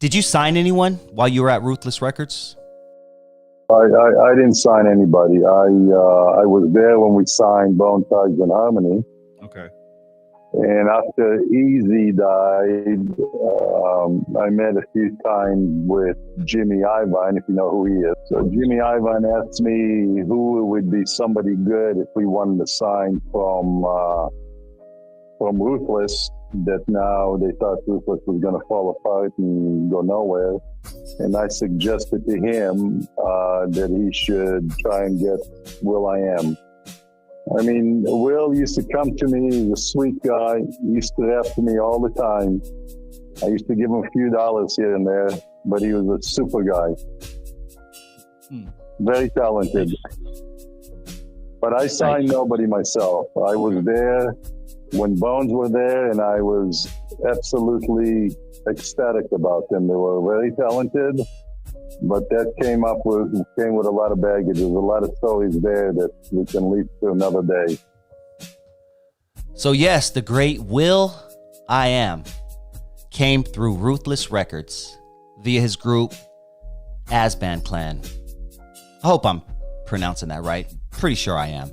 Did you sign anyone while you were at Ruthless Records? I didn't sign anybody. I was there when we signed Bone Thugs and Harmony. Okay. And after Eazy died, I met a few times with Jimmy Iovine, if you know who he is. So Jimmy Iovine asked me who would be somebody good if we wanted to sign from Ruthless, that now they thought Ruthless was going to fall apart and go nowhere. And I suggested to him that he should try and get will.i.am. I mean, Will used to come to me. He was a sweet guy. He used to rap to me all the time. I used to give him a few dollars here and there, but he was a super guy. Very talented. But I signed nobody myself. I was there when Bones were there, and I was absolutely ecstatic about them. They were very talented, but that came with a lot of baggage. There's a lot of stories there that we can leave to another day. So yes, the great will.i.am came through Ruthless Records via his group Asban Clan. I hope I'm pronouncing that right. Pretty sure I am.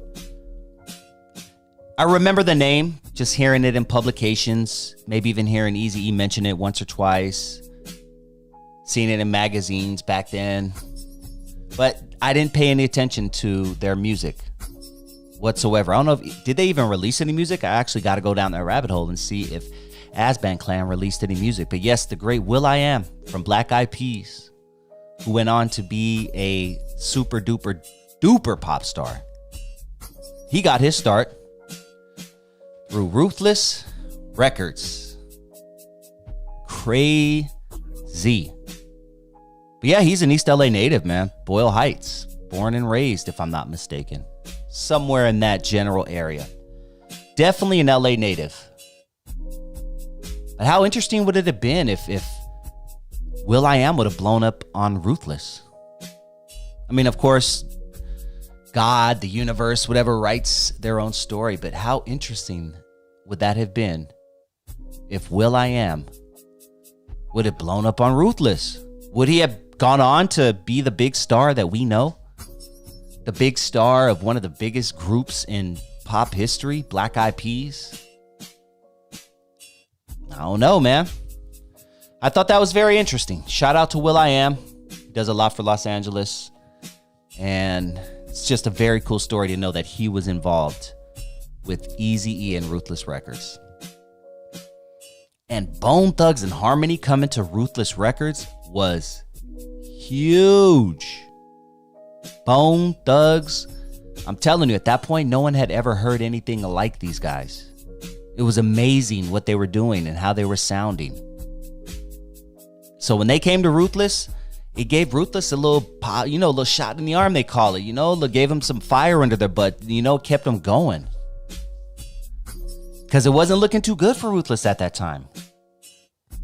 I remember the name, just hearing it in publications, maybe even hearing Eazy mention it once or twice, seeing it in magazines back then. But I didn't pay any attention to their music whatsoever. I don't know did they even release any music? I actually got to go down that rabbit hole and see if Asban Clan released any music. But yes, the great will.i.am from Black Eyed Peas, who went on to be a super duper duper pop star. He got his start through Ruthless Records. Crazy. But yeah, he's an East LA native, man. Boyle Heights, born and raised, if I'm not mistaken. Somewhere in that general area. Definitely an LA native. But how interesting would it have been if will.i.am would have blown up on Ruthless? I mean, of course, God, the universe, whatever, writes their own story. But how interesting would that have been if will.i.am would have blown up on Ruthless? Would he have gone on to be the big star that we know? The big star of one of the biggest groups in pop history, Black Eyed Peas? I don't know, man. I thought that was very interesting. Shout out to will.i.am. He does a lot for Los Angeles. And it's just a very cool story to know that he was involved with Eazy-E and Ruthless Records. And Bone Thugs and Harmony coming to Ruthless Records was huge. Bone Thugs, I'm telling you, at that point, no one had ever heard anything like these guys. It was amazing what they were doing and how they were sounding. So when they came to Ruthless, it gave Ruthless a little, little shot in the arm, they call it. It gave them some fire under their butt. Kept them going. Because it wasn't looking too good for Ruthless at that time.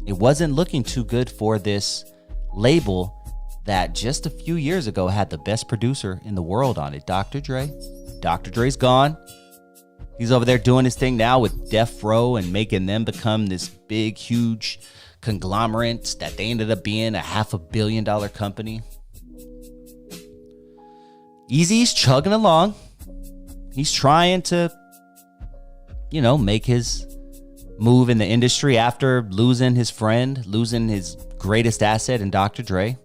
It wasn't looking too good for this label that just a few years ago had the best producer in the world on it, Dr. Dre. Dr. Dre's gone. He's over there doing his thing now with Death Row and making them become this big, huge conglomerate that they ended up being a $500 million company. Eazy's chugging along. He's trying to, make his move in the industry after losing his friend, losing his greatest asset in Dr. Dre.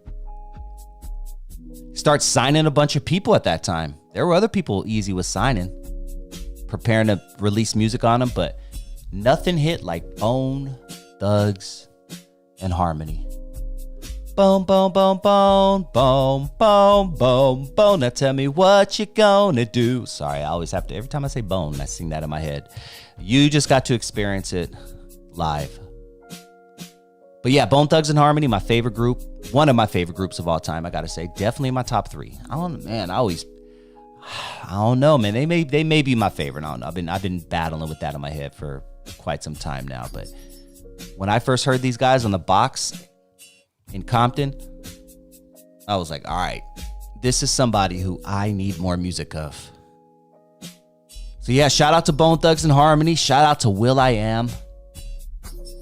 Starts signing a bunch of people at that time. There were other people Eazy was signing, preparing to release music on them, but nothing hit like Bone Thugs and Harmony. Boom, boom, boom, boom, boom, boom, boom, boom. Now tell me what you gonna do. Sorry, I always have to, every time I say bone, I sing that in my head. You just got to experience it live. But yeah, Bone Thugs and Harmony, my favorite group. One of my favorite groups of all time, I gotta say. Definitely in my top 3. I don't know, man. They may be my favorite. I don't know. I've been battling with that in my head for quite some time now. But when I first heard these guys on the box in Compton, I was like, all right, this is somebody who I need more music of. So yeah, shout out to Bone Thugs and Harmony. Shout out to will.i.am.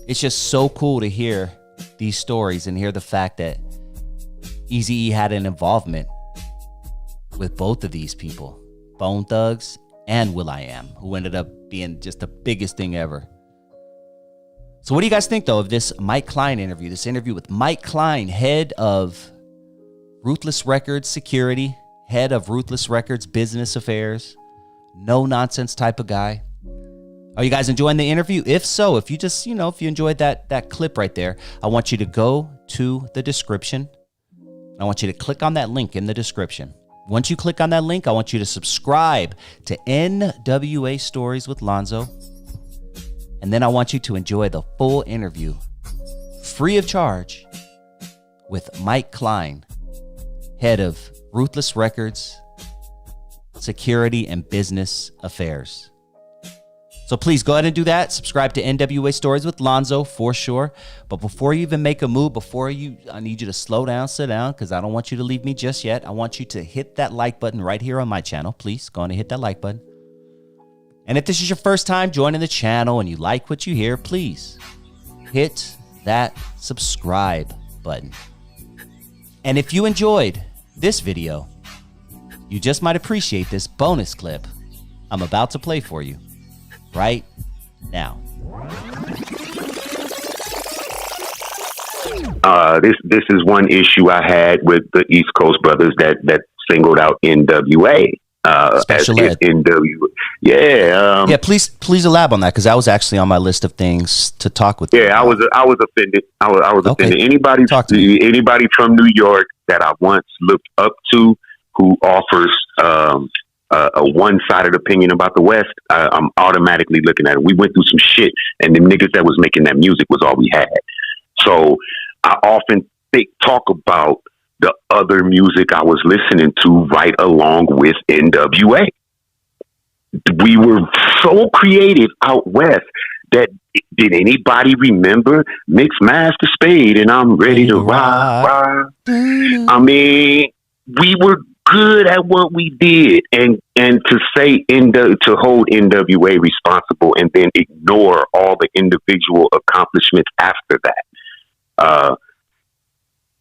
It's just so cool to hear these stories and hear the fact that Eazy had an involvement with both of these people, Bone Thugs and will.i.am, who ended up being just the biggest thing ever. So what do you guys think, though, of this Mike Klein interview? This interview with Mike Klein, head of Ruthless Records Security, head of Ruthless Records Business Affairs, no nonsense type of guy. Are you guys enjoying the interview? If so, if you just, if you enjoyed that clip right there, I want you to go to the description. I want you to click on that link in the description. Once you click on that link, I want you to subscribe to NWA Stories with Lonzo. And then I want you to enjoy the full interview, free of charge, with Mike Klein, head of Ruthless Records, Security and Business Affairs. So please go ahead and do that. Subscribe to NWA Stories with Lonzo for sure. But before you even make a move, I need you to slow down, sit down, because I don't want you to leave me just yet. I want you to hit that like button right here on my channel. Please go on and hit that like button. And if this is your first time joining the channel and you like what you hear, please hit that subscribe button. And if you enjoyed this video, you just might appreciate this bonus clip I'm about to play for you right now. This is one issue I had with the East Coast brothers that singled out NWA. Special ed. NWA. Yeah. Yeah, please elab on that, because that was actually on my list of things to talk with. Yeah, I was offended. I was Okay. offended. Anybody from New York that I once looked up to who offers a one-sided opinion about the West, I'm automatically looking at it. We went through some shit, and the niggas that was making that music was all we had. So I often talk about the other music I was listening to right along with NWA. We were so creative out west that did anybody remember Mix Master Spade and I'm Ready to Ride? I mean, we were good at what we did, and to say to hold NWA responsible and then ignore all the individual accomplishments after that.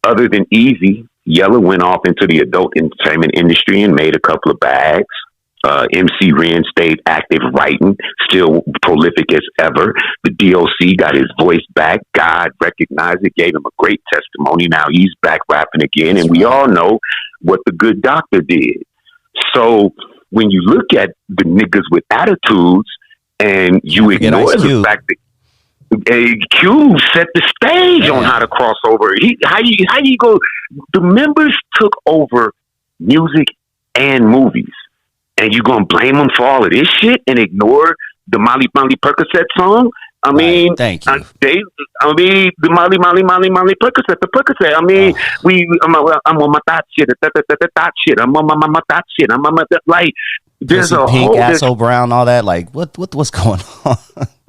Other than Eazy, Yella went off into the adult entertainment industry and made a couple of bags. MC Ren stayed active writing, still prolific as ever. The DOC got his voice back. God recognized it, gave him a great testimony. Now he's back rapping again, and we all know what the Good Doctor did. So when you look at the niggas with attitudes and you ignore the fact that Cube set the stage on how to cross over. How you go? The members took over music and movies, and you gonna blame them for all of this shit and ignore the Molly Percocet song? I mean, thank you. The Molly Percocet, the Percocet. I mean, I'm on my thought shit, shit. I'm on my thought shit. I'm on my like. There's a pink, asshole brown, all that. Like, what's going on?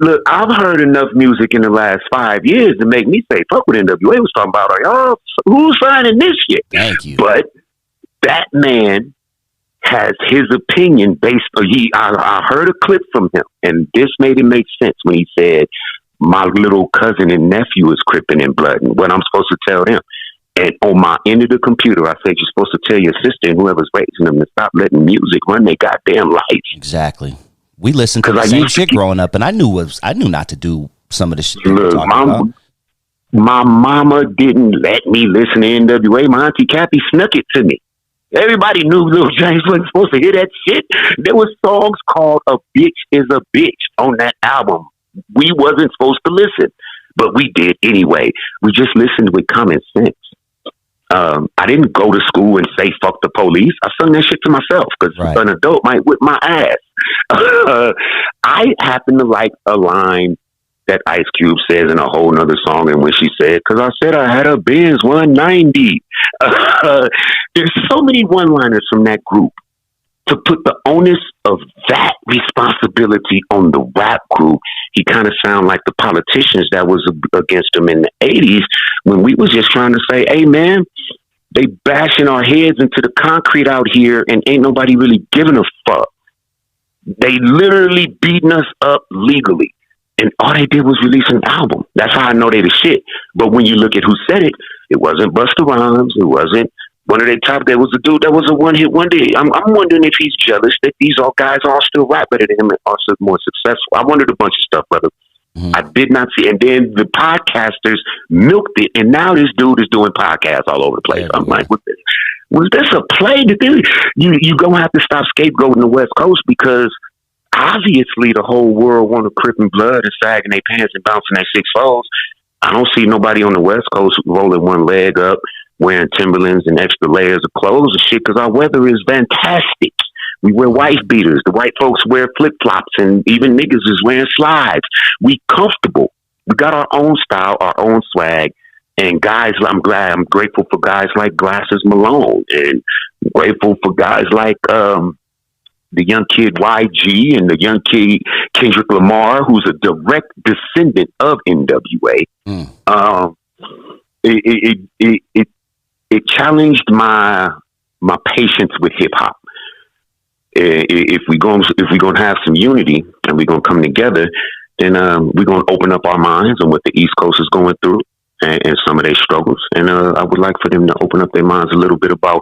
Look, I've heard enough music in the last 5 years to make me say, fuck what NWA was talking about. Like, oh, who's signing this shit? Thank you. But that man has his opinion based on, I heard a clip from him, and this made it make sense when he said, my little cousin and nephew is crippin' in blood, and what I'm supposed to tell them. And on my end of the computer, I said, you're supposed to tell your sister and whoever's raising them to stop letting music run their goddamn life. Exactly. We listened to the same shit growing up, and I knew not to do some of the shit. Look, my mama didn't let me listen to NWA. My auntie Kathy snuck it to me. Everybody knew Lil James wasn't supposed to hear that shit. There were songs called "A Bitch Is a Bitch" on that album. We wasn't supposed to listen, but we did anyway. We just listened with common sense. I didn't go to school and say fuck the police. I sung that shit to myself because an adult might whip my ass. I happen to like a line that Ice Cube says in a whole nother song, and when she said, because I said I had a Benz 190. There's so many one-liners from that group. To put the onus of that responsibility on the rap group, he kind of sound like the politicians that was against him in the 80s when we was just trying to say, hey, man, they bashing our heads into the concrete out here and ain't nobody really giving a fuck. They literally beating us up legally. And all they did was release an album. That's how I know they the shit. But when you look at who said it, it wasn't Busta Rhymes. It wasn't one of their top. There was a dude that was a one-hit wonder. I'm wondering if he's jealous that these all guys all still rap better than him and are still more successful. I wondered a bunch of stuff, brother. Mm-hmm. I did not see. And then the podcasters milked it, and now this dude is doing podcasts all over the place. I'm like, was this a play? You gonna have to stop scapegoating the West Coast, because obviously the whole world want to Crip and blood and sagging their pants and bouncing their 6'4s. I don't see nobody on the West Coast rolling one leg up, wearing Timberlands and extra layers of clothes and shit, because our weather is fantastic. We wear wife beaters. The white folks wear flip-flops, and even niggas is wearing slides. We comfortable. We got our own style, our own swag. And guys, I'm grateful for guys like Glasses Malone, and grateful for guys like the young kid YG and the young kid Kendrick Lamar, who's a direct descendant of NWA. It challenged my patience with hip hop. If we gonna have some unity and we're gonna come together, then we're gonna open up our minds on what the East Coast is going through and some of their struggles. And I would like for them to open up their minds a little bit about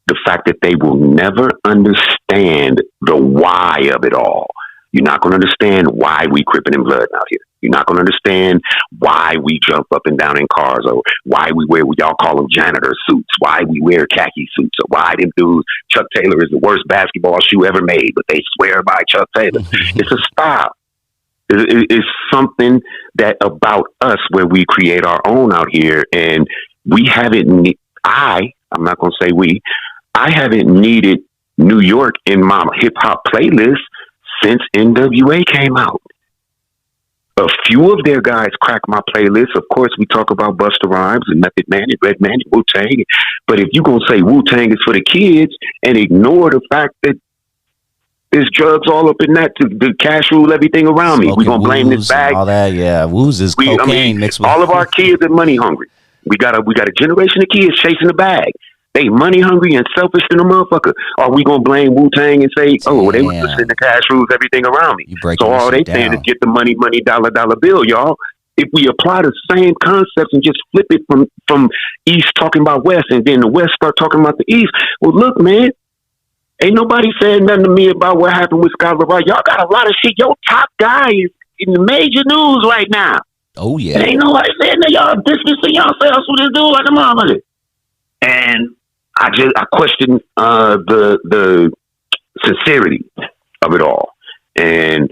the fact that they will never understand the why of it all. You're not going to understand why we crippin' in blood out here. You're not going to understand why we jump up and down in cars, or why we wear what y'all call them janitor suits, why we wear khaki suits, or why them dudes, Chuck Taylor is the worst basketball shoe ever made, but they swear by Chuck Taylor. It's a style. It's something that about us where we create our own out here, and we haven't, I'm not going to say we, I haven't needed New York in my hip hop playlist since NWA came out. A few of their guys crack my playlist. Of course, we talk about Busta Rhymes and Method Man and Redman and Wu-Tang. But if you're going to say Wu-Tang is for the kids and ignore the fact that there's drugs all up in that, the cash rule everything around me, we're going to blame this bag. All that, yeah. Wooz is cocaine mixed with... All of our kids are money hungry. We got a generation of kids chasing the bag. They money hungry and selfish than a motherfucker. Are we gonna blame Wu-Tang and say, oh, they was just in the cash rules, everything around me? So all they saying is get the money, dollar bill, y'all. If we apply the same concepts and just flip it from East talking about West, and then the West start talking about the East. Well, look, man, ain't nobody saying nothing to me about what happened with Scott LeBron. Y'all got a lot of shit. Your top guy is in the major news right now. Oh yeah. And ain't nobody saying that y'all distancing yourselves from this dude like a motherfucker. And I question the sincerity of it all, and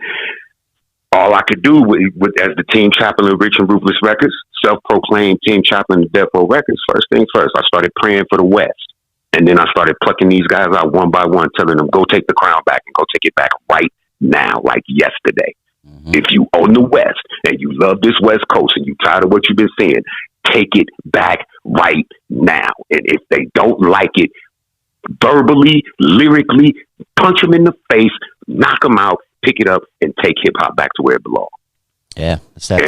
all I could do with as the team chaplain of Rich and Ruthless Records, self-proclaimed team chaplain of Death Row Records. First things first, I started praying for the West, and then I started plucking these guys out one by one, telling them go take the crown back and go take it back right now, like yesterday. Mm-hmm. If you own the West and you love this West Coast and you tired of what you've been seeing, take it back right now. And if they don't like it, verbally, lyrically, punch them in the face, knock them out, pick it up, and take hip hop back to where it belongs. Yeah, that's that.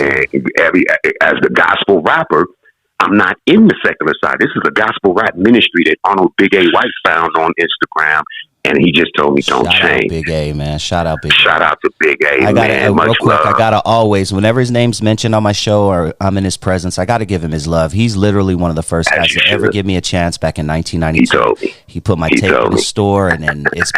As the gospel rapper, I'm not in the secular side. This is a gospel rap ministry that Arnold Big A. White found on Instagram. And he just told me, don't change. Big A, man. Shout out Big A. Shout out to Big A, man. Real quick, I gotta always, whenever his name's mentioned on my show or I'm in his presence, I gotta give him his love. He's literally one of the first guys to ever give me a chance back in 1992. He put my tape in the store, and then it's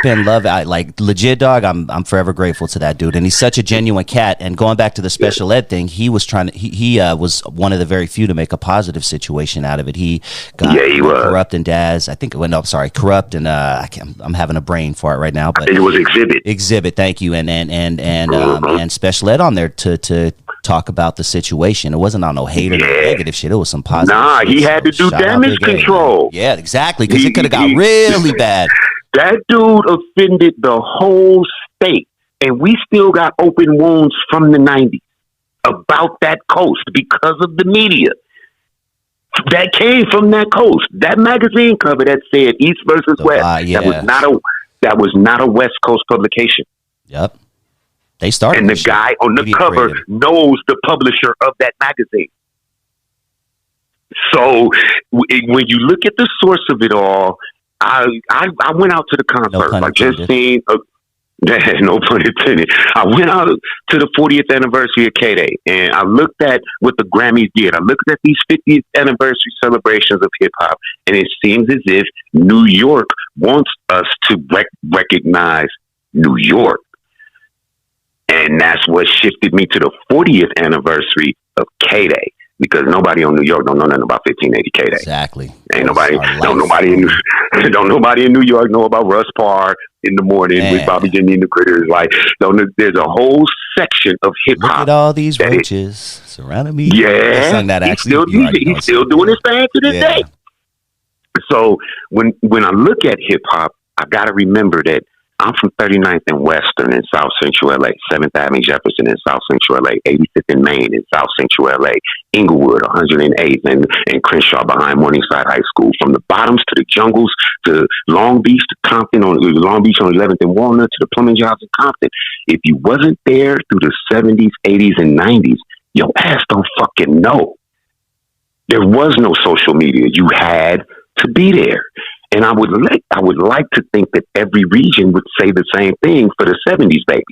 been love. Like legit, dog. I'm forever grateful to that dude, and he's such a genuine cat. And going back to the special ed thing, he was trying to. He was one of the very few to make a positive situation out of it. He got Corrupt and Daz. I think. Well, no, sorry, Corrupt and I'm having a brain for it right now. But it was Exhibit. Exhibit. Thank you. And special ed on there to talk about the situation. It wasn't on no hate or no negative shit. It was some positive. Nah, he had to do damage control. Yeah, exactly. Because it could have got really bad. That dude offended the whole state, and we still got open wounds from the 90s about that coast because of the media. That came from that coast. That magazine cover that said East versus West. That was not a West Coast publication. Yep. They started. And the guy on the cover knows the publisher of that magazine. So when you look at the source of it all, I went out to the concert. I just seen No pun intended. I went out to the 40th anniversary of K-Day, and I looked at what the Grammys did. I looked at these 50th anniversary celebrations of hip hop, and it seems as if New York wants us to recognize New York. And that's what shifted me to the 40th anniversary of K-Day, because nobody on New York don't know nothing about 1580 K-Day. Exactly. Ain't nobody, don't nobody in New York know about Russ Parr in the morning with Bobby Jimmy and the Critters. Like, there's a whole section of hip hop. Look at all these roaches surrounding me. Yeah, he's still doing his thing to this day. So when I look at hip hop, I got to remember that I'm from 39th and Western in South Central LA, 7th Avenue Jefferson in South Central LA, 85th and Main in South Central LA, Inglewood, 108th and Crenshaw behind Morningside High School. From the bottoms to the jungles to Long Beach to Compton, on 11th and Walnut to the plumbing jobs in Compton. If you wasn't there through the 70s, 80s, and 90s, your ass don't fucking know. There was no social media. You had to be there. And I would like to think that every region would say the same thing for the 70s babies.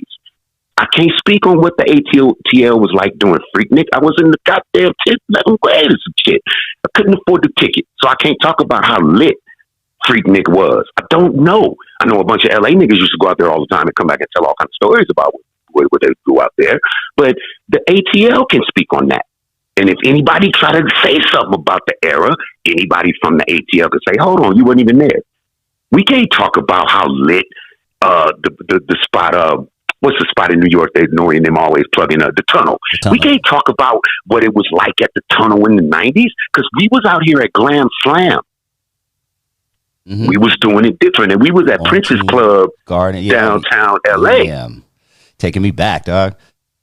I can't speak on what the ATL was like doing Freaknik. I was in the goddamn 10th, 11th grade or some shit. I couldn't afford the ticket. So I can't talk about how lit Freaknik was. I don't know. I know a bunch of LA niggas used to go out there all the time and come back and tell all kinds of stories about what they do out there. But the ATL can speak on that. And if anybody try to say something about the era, anybody from the ATL could say, hold on, you weren't even there. We can't talk about how lit the spot, what's the spot in New York that Nori and them always plug in, the tunnel. We can't talk about what it was like at the tunnel in the 90s, because we was out here at Glam Slam. Mm-hmm. We was doing it different. And we was at Prince's Club, downtown LA. Damn. Taking me back, dog.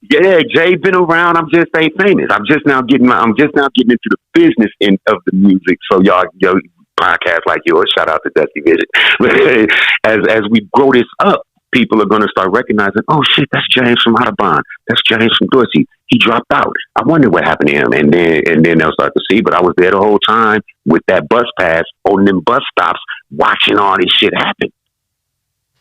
Yeah, Jay been around. I'm just ain't famous. I'm just now getting into the business end of the music. So y'all podcasts like yours, shout out to Dusty Vision. as we grow this up, people are gonna start recognizing, oh shit, that's James from Audubon. That's James from Dorsey. He dropped out. I wonder what happened to him. And then they'll start to see. But I was there the whole time with that bus pass, holding them bus stops, watching all this shit happen.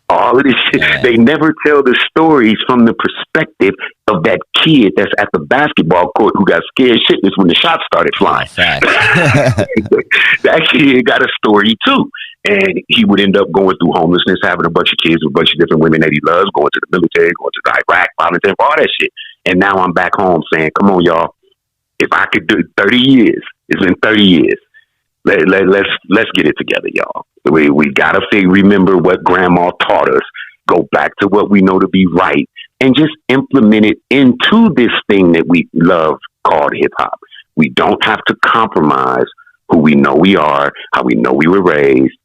All of this shit. Yeah. They never tell the stories from the perspective of that kid that's at the basketball court who got scared shitless when the shots started flying. That kid got a story too. And he would end up going through homelessness, having a bunch of kids with a bunch of different women that he loves, going to the military, going to Iraq, volunteering for all that shit. And now I'm back home saying, come on, y'all. If I could do 30 years, it's been 30 years. Let's get it together, y'all. We gotta remember what grandma taught us. Go back to what we know to be right, and just implement it into this thing that we love called hip hop. We don't have to compromise who we know we are, how we know we were raised,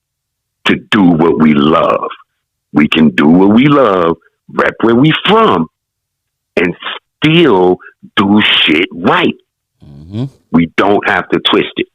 to do what we love. We can do what we love, rep where we from, and still do shit right. Mm-hmm. We don't have to twist it.